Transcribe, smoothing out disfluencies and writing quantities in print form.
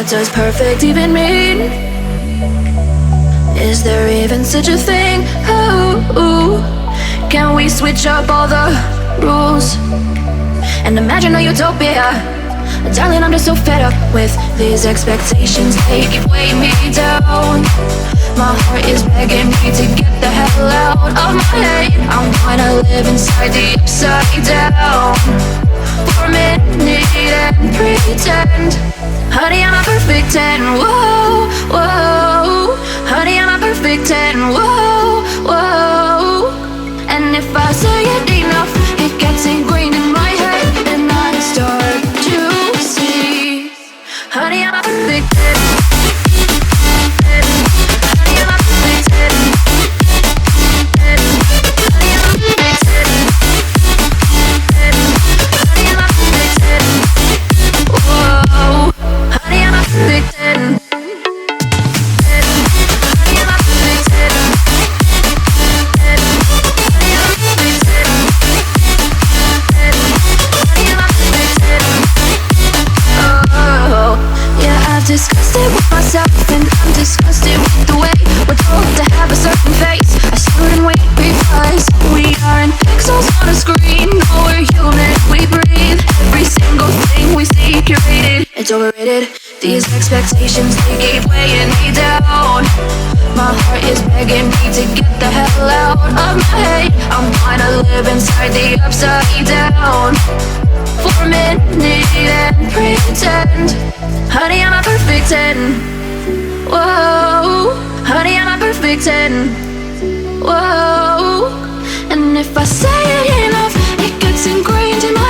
What does perfect even mean? Is there even such a thing? Ooh. Can we switch up all the rules and imagine a utopia? Darling, I'm just so fed up with these expectations. They keep weighing me down. My heart is begging me to get the hell out of my head. I wanna live inside the upside down for a minute and pretend. Honey, I'm a perfect 10. Whoa, whoa. Honey, I'm a perfect 10. Whoa, whoa. And if I say it enough, it gets ingrained in my head, and I start to see. Honey, I'm a perfect 10. Honey, I'm a perfect 10. Honey, I'm a perfect 10. Honey, I'm a perfect 10. Whoa. Honey, I'm a perfect 10. Disgusted with myself and I'm disgusted with the way we're told to have a certain face, a certain weight, because we aren't pixels on a screen. No, we're human, we breathe. Every single thing we see curated, it's overrated. These expectations, they keep weighing me down. My heart is begging me to get the hell out of my head. I'm gonna live inside the upside down for a minute and pretend. Honey, I'm a perfect 10. Whoa. Honey, I'm a perfect 10. Whoa. And if I say it enough, it gets ingrained in my